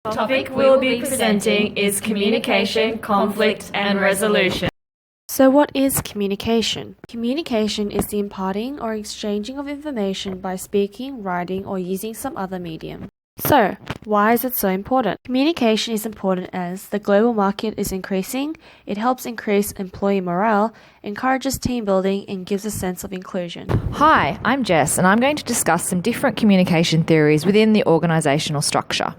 The topic we'll be presenting is communication, conflict, and resolution. So what is communication? Communication is the imparting or exchanging of information by speaking, writing, or using some other medium. So, why is it so important? Communication is important as the global market is increasing, it helps increase employee morale, encourages team building, and gives a sense of inclusion. Hi, I'm Jess, and I'm going to discuss some different communication theories within the organisational structure.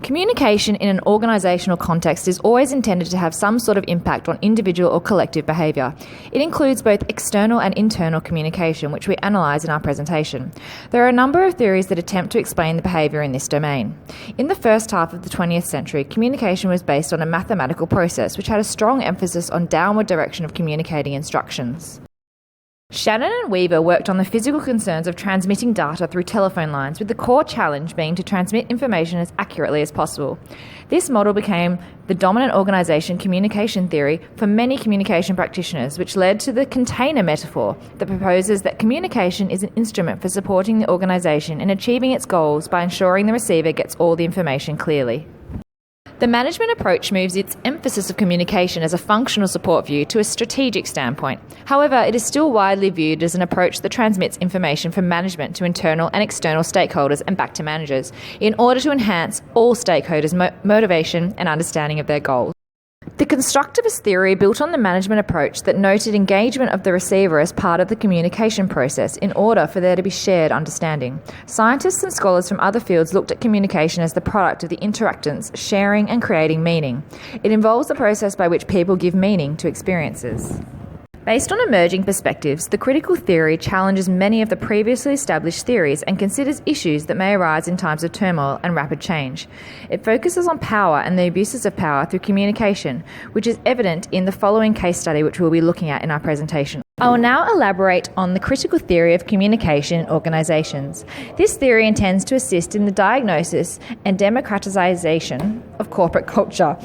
Communication in an organisational context is always intended to have some sort of impact on individual or collective behaviour. It includes both external and internal communication, which we analyse in our presentation. There are a number of theories that attempt to explain the behaviour in this domain. In the first half of the 20th century, communication was based on a mathematical process which had a strong emphasis on downward direction of communicating instructions. Shannon and Weaver worked on the physical concerns of transmitting data through telephone lines, with the core challenge being to transmit information as accurately as possible. This model became the dominant organisation communication theory for many communication practitioners, which led to the container metaphor that proposes that communication is an instrument for supporting the organisation in achieving its goals by ensuring the receiver gets all the information clearly. The management approach moves its emphasis of communication as a functional support view to a strategic standpoint. However, it is still widely viewed as an approach that transmits information from management to internal and external stakeholders and back to managers in order to enhance all stakeholders' motivation and understanding of their goals. The constructivist theory built on the management approach that noted engagement of the receiver as part of the communication process in order for there to be shared understanding. Scientists and scholars from other fields looked at communication as the product of the interactants sharing and creating meaning. It involves the process by which people give meaning to experiences. Based on emerging perspectives, the critical theory challenges many of the previously established theories and considers issues that may arise in times of turmoil and rapid change. It focuses on power and the abuses of power through communication, which is evident in the following case study, which we'll be looking at in our presentation. I will now elaborate on the critical theory of communication in organisations. This theory intends to assist in the diagnosis and democratisation of corporate culture.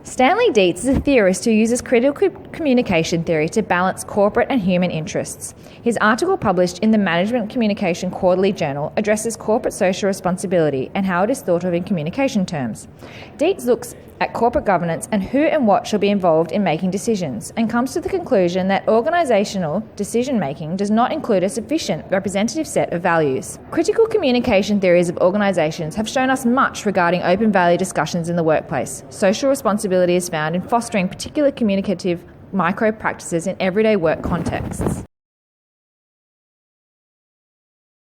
Stanley Dietz is a theorist who uses critical communication theory to balance corporate and human interests. His article, published in the Management Communication Quarterly Journal, addresses corporate social responsibility and how it is thought of in communication terms. Dietz looks at corporate governance and who and what shall be involved in making decisions, and comes to the conclusion that organisational decision-making does not include a sufficient representative set of values. Critical communication theories of organisations have shown us much regarding open value discussions in the workplace. Social responsibility is found in fostering particular communicative micro-practices in everyday work contexts.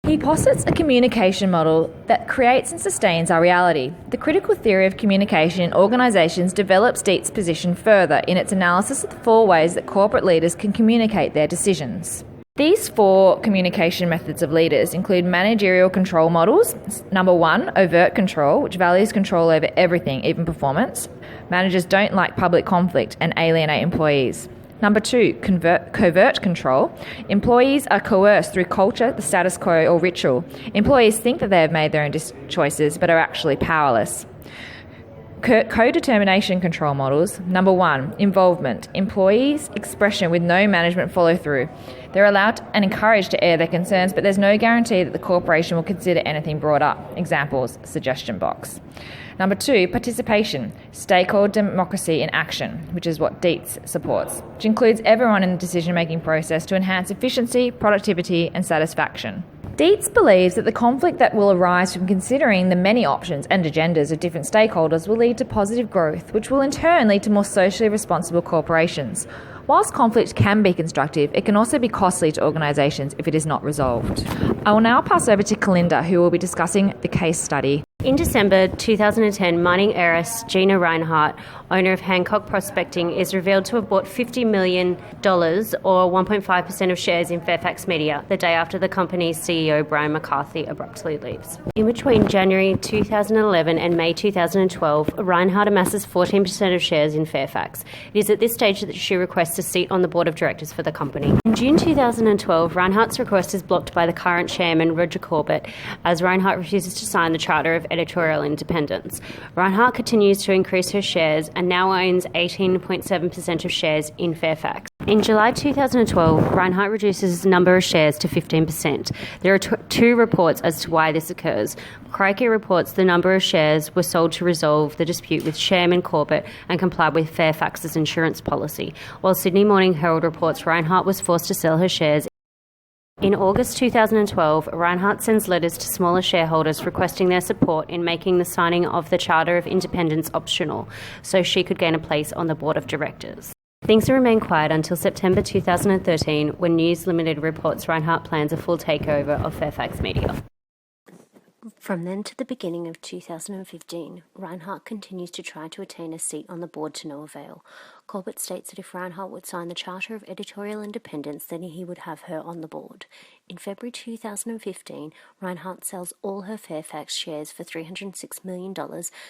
He posits a communication model that creates and sustains our reality. The critical theory of communication in organisations develops Dietz's position further in its analysis of the 4 ways that corporate leaders can communicate their decisions. These 4 communication methods of leaders include managerial control models. Number 1, overt control, which values control over everything, even performance. Managers don't like public conflict and alienate employees. Number 2, covert control. Employees are coerced through culture, the status quo, or ritual. Employees think that they have made their own choices, but are actually powerless. Co-determination control models. Number 1, involvement. Employees' expression with no management follow-through. They're allowed and encouraged to air their concerns, but there's no guarantee that the corporation will consider anything brought up. Examples, suggestion box. Number 2, participation. Stakeholder democracy in action, which is what Dietz supports, which includes everyone in the decision-making process to enhance efficiency, productivity, and satisfaction. Dietz believes that the conflict that will arise from considering the many options and agendas of different stakeholders will lead to positive growth, which will in turn lead to more socially responsible corporations. Whilst conflict can be constructive, it can also be costly to organisations if it is not resolved. I will now pass over to Kalinda, who will be discussing the case study. In December 2010, mining heiress Gina Rinehart, owner of Hancock Prospecting, is revealed to have bought $50 million, or 1.5% of shares in Fairfax Media, the day after the company's CEO Brian McCarthy abruptly leaves. In between January 2011 and May 2012, Rinehart amasses 14% of shares in Fairfax. It is at this stage that she requests a seat on the board of directors for the company. In June 2012, Rinehart's request is blocked by the current chairman, Roger Corbett, as Rinehart refuses to sign the Charter of editorial independence. Reinhart continues to increase her shares and now owns 18.7% of shares in Fairfax. In July 2012, Reinhart reduces the number of shares to 15%. There are two reports as to why this occurs. Crikey reports the number of shares were sold to resolve the dispute with Chairman Corbett and comply with Fairfax's insurance policy, while Sydney Morning Herald reports Reinhart was forced to sell her shares. In August 2012, Reinhart sends letters to smaller shareholders requesting their support in making the signing of the Charter of Independence optional, so she could gain a place on the board of directors. Things remain quiet until September 2013, when News Limited reports Reinhart plans a full takeover of Fairfax Media. From then to the beginning of 2015, Reinhart continues to try to attain a seat on the board to no avail. Corbett states that if Reinhart would sign the Charter of Editorial Independence, then he would have her on the board. In February 2015, Reinhart sells all her Fairfax shares for $306 million,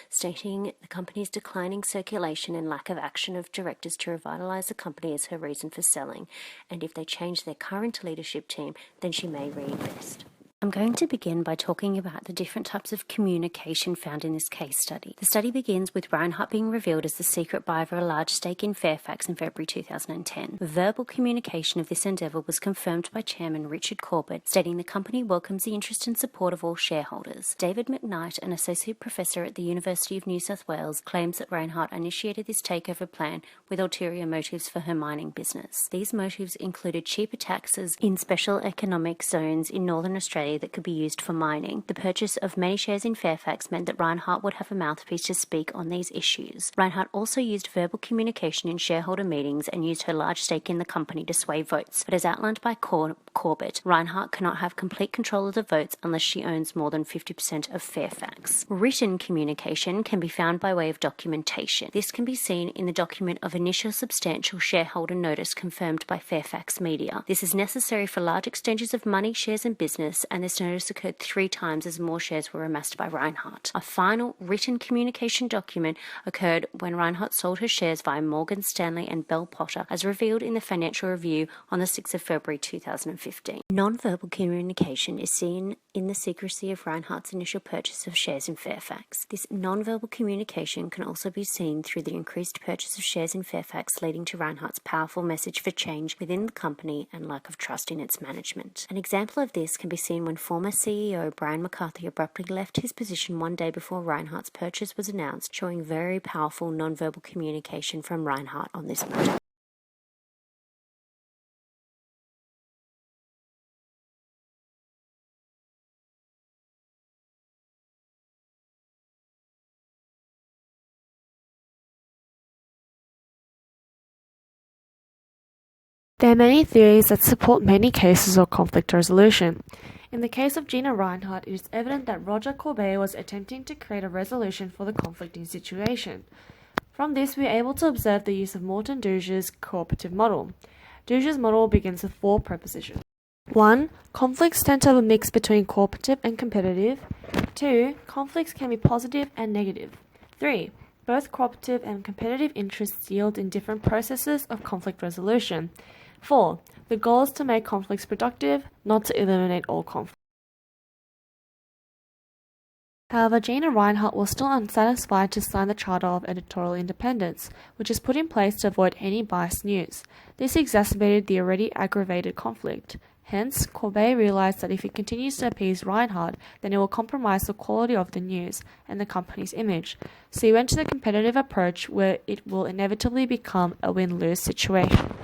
stating the company's declining circulation and lack of action of directors to revitalise the company as her reason for selling, and if they change their current leadership team, then she may reinvest. I'm going to begin by talking about the different types of communication found in this case study. The study begins with Reinhart being revealed as the secret buyer of a large stake in Fairfax in February 2010. Verbal communication of this endeavour was confirmed by Chairman Richard Corbett, stating the company welcomes the interest and support of all shareholders. David McKnight, an associate professor at the University of New South Wales, claims that Reinhart initiated this takeover plan with ulterior motives for her mining business. These motives included cheaper taxes in special economic zones in Northern Australia that could be used for mining. The purchase of many shares in Fairfax meant that Reinhart would have a mouthpiece to speak on these issues. Reinhart also used verbal communication in shareholder meetings and used her large stake in the company to sway votes. But as outlined by Corbett, Reinhart cannot have complete control of the votes unless she owns more than 50% of Fairfax. Written communication can be found by way of documentation. This can be seen in the document of initial substantial shareholder notice confirmed by Fairfax Media. This is necessary for large exchanges of money, shares and business, and this notice occurred 3 times as more shares were amassed by Reinhart. A final written communication document occurred when Reinhart sold her shares via Morgan Stanley and Bell Potter, as revealed in the Financial Review on the 6th of February 2015. Non-verbal communication is seen in the secrecy of Reinhart's initial purchase of shares in Fairfax. This non-verbal communication can also be seen through the increased purchase of shares in Fairfax, leading to Reinhart's powerful message for change within the company and lack of trust in its management. An example of this can be seen when former CEO Brian McCarthy abruptly left his position one day before Reinhart's purchase was announced, showing very powerful non-verbal communication from Reinhart on this matter. There are many theories that support many cases of conflict resolution. In the case of Gina Reinhart, it is evident that Roger Corbett was attempting to create a resolution for the conflicting situation. From this, we are able to observe the use of Morton Duge's cooperative model. Duge's model begins with 4 propositions. 1. Conflicts tend to have a mix between cooperative and competitive. 2. Conflicts can be positive and negative. 3. Both cooperative and competitive interests yield in different processes of conflict resolution. 4. The goal is to make conflicts productive, not to eliminate all conflict. However, Gina Reinhart was still unsatisfied to sign the Charter of Editorial Independence, which is put in place to avoid any biased news. This exacerbated the already aggravated conflict. Hence, Corbett realized that if he continues to appease Reinhart, then it will compromise the quality of the news and the company's image. So he went to the competitive approach, where it will inevitably become a win-lose situation.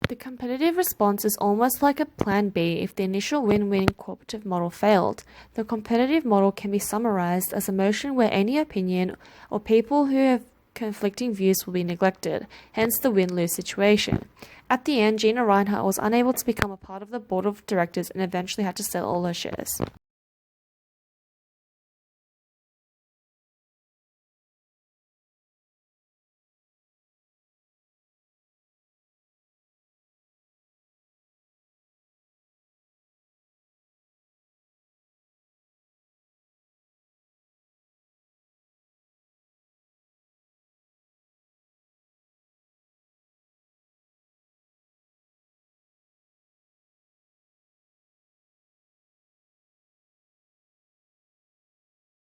The competitive response is almost like a plan B if the initial win-win cooperative model failed. The competitive model can be summarized as a motion where any opinion or people who have conflicting views will be neglected, hence the win-lose situation. At the end, Gina Reinhart was unable to become a part of the board of directors and eventually had to sell all her shares.